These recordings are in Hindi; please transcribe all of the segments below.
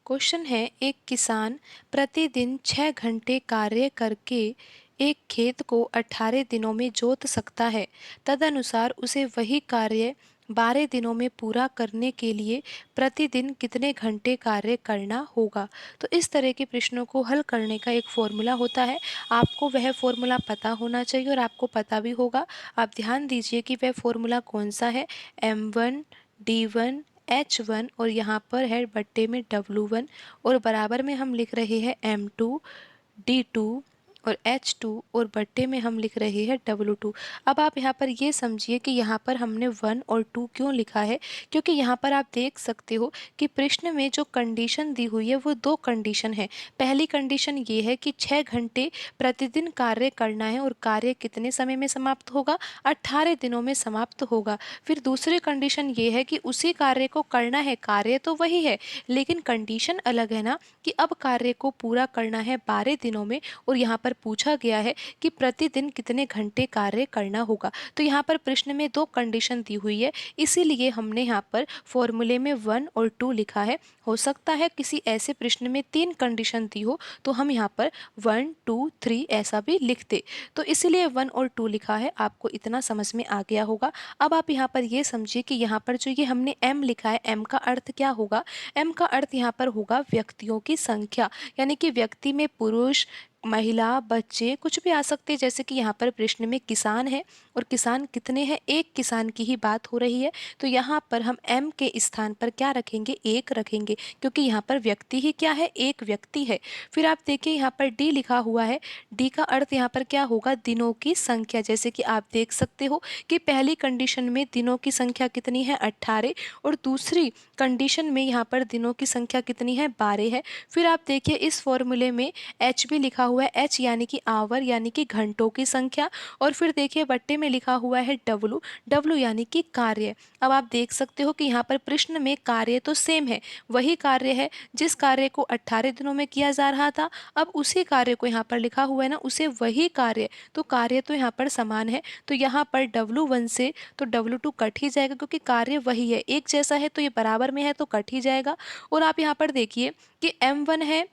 क्वेश्चन है, एक किसान प्रतिदिन 6 घंटे कार्य करके एक खेत को 18 दिनों में जोत सकता है। तदनुसार उसे वही कार्य 12 दिनों में पूरा करने के लिए प्रतिदिन कितने घंटे कार्य करना होगा। तो इस तरह के प्रश्नों को हल करने का एक फॉर्मूला होता है। आपको वह फॉर्मूला पता होना चाहिए और आपको पता भी होगा। आप ध्यान दीजिए कि वह फॉर्मूला कौन सा है। M1 D1 H1 और यहाँ पर है बट्टे में W1 और बराबर में हम लिख रहे हैं M2 D2 और H2 और बट्टे में हम लिख रहे हैं W2। अब आप यहाँ पर ये समझिए कि यहाँ पर हमने 1 और 2 क्यों लिखा है, क्योंकि यहाँ पर आप देख सकते हो कि प्रश्न में जो कंडीशन दी हुई है वो दो कंडीशन है। पहली कंडीशन ये है कि 6 घंटे प्रतिदिन कार्य करना है और कार्य कितने समय में समाप्त होगा, 18 दिनों में समाप्त होगा। फिर दूसरी कंडीशन ये है कि उसी कार्य को करना है, कार्य तो वही है लेकिन कंडीशन अलग है ना, कि अब कार्य को पूरा करना है 12 दिनों में और यहाँ पर पूछा गया है कि प्रतिदिन कितने घंटे कार्य करना होगा। तो यहाँ पर प्रश्न में दो कंडीशन दी हुई है, इसीलिए हमने यहाँ पर फॉर्मूले में 1 और 2 लिखा है। हो सकता है किसी ऐसे प्रश्न में 3 कंडीशन दी हो तो हम यहाँ पर 1 2 3 ऐसा भी लिखते। तो इसीलिए 1 और 2 लिखा है। आपको इतना समझ में आ गया होगा। अब आप यहाँ पर ये समझिए कि यहाँ पर जो ये हमने M लिखा है, M का अर्थ क्या होगा। M का अर्थ यहाँ पर होगा व्यक्तियों की संख्या, यानी कि व्यक्ति में पुरुष, महिला, बच्चे कुछ भी आ सकते हैं। जैसे कि यहाँ पर प्रश्न में किसान है और किसान कितने हैं, एक किसान की ही बात हो रही है। तो यहाँ पर हम M के स्थान पर क्या रखेंगे, एक रखेंगे, क्योंकि यहाँ पर व्यक्ति ही क्या है, एक व्यक्ति है। फिर आप देखिए यहाँ पर D लिखा हुआ है। D का अर्थ यहाँ पर क्या होगा, दिनों की संख्या। जैसे कि आप देख सकते हो कि पहली कंडीशन में दिनों की संख्या कितनी है, 18 और दूसरी कंडीशन में यहाँ पर दिनों की संख्या कितनी है, 12 है। फिर आप देखिए इस फॉर्मूले में H भी लिखा हुआ है, H यानी कि आवर यानी कि घंटों की संख्या। और फिर देखिए बट्टे में लिखा हुआ है W यानी कि कार्य। अब आप देख सकते हो कि यहाँ पर प्रश्न में कार्य तो सेम है, वही कार्य है जिस कार्य को 18 दिनों में किया जा रहा था। अब उसी कार्य को यहाँ पर लिखा हुआ है ना, उसे वही कार्य, तो कार्य तो यहाँ पर समान है। तो यहाँ पर W1 से तो W2 कट ही जाएगा, क्योंकि कार्य वही है, एक जैसा है तो ये बराबर में है तो कट ही जाएगा। और आप यहाँ पर देखिए कि M1 है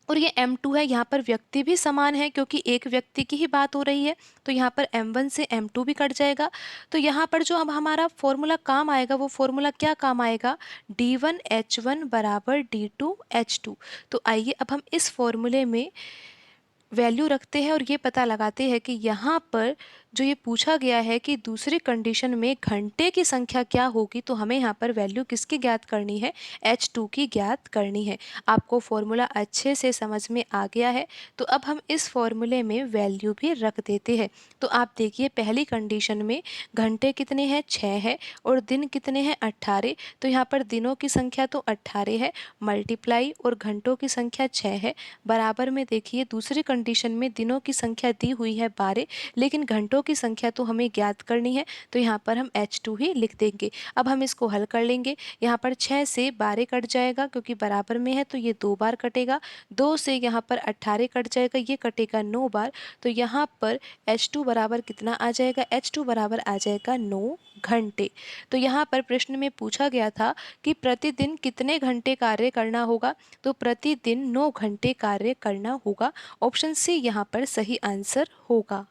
और ये M2 है, यहाँ पर व्यक्ति भी समान है क्योंकि एक व्यक्ति की ही बात हो रही है। तो यहाँ पर M1 से M2 भी कट जाएगा। तो यहाँ पर जो अब हमारा फॉर्मूला काम आएगा वो फॉर्मूला क्या काम आएगा, D1H1 बराबर D2H2। तो आइए अब हम इस फॉर्मूले में वैल्यू रखते हैं और ये पता लगाते हैं कि यहाँ पर जो ये पूछा गया है कि दूसरी कंडीशन में घंटे की संख्या क्या होगी, तो हमें यहाँ पर वैल्यू किसकी ज्ञात करनी है, H2 की ज्ञात करनी है। आपको फॉर्मूला अच्छे से समझ में आ गया है। तो अब हम इस फॉर्मूले में वैल्यू भी रख देते हैं। तो आप देखिए पहली कंडीशन में घंटे कितने हैं, 6 है और दिन कितने हैं, 18। तो यहाँ पर दिनों की संख्या तो 18 है, मल्टीप्लाई और घंटों की संख्या 6 है। बराबर में देखिए दूसरी कंडीशन में दिनों की संख्या दी हुई है 12, लेकिन घंटों की संख्या तो हमें ज्ञात करनी है। तो यहाँ पर हम H2 ही लिख देंगे। अब हम इसको हल कर लेंगे। यहाँ पर 6 से 12 कट जाएगा क्योंकि बराबर में है तो ये 2 बार कटेगा। 2 से यहाँ पर 18 कट जाएगा, ये कटेगा 9 बार। तो यहाँ पर H2 बराबर कितना आ जाएगा, H2 बराबर आ जाएगा 9 घंटे। तो यहाँ पर प्रश्न में पूछा गया था कि प्रतिदिन कितने घंटे कार्य करना होगा, तो प्रतिदिन 9 घंटे कार्य करना होगा। ऑप्शन सी यहाँ पर सही आंसर होगा।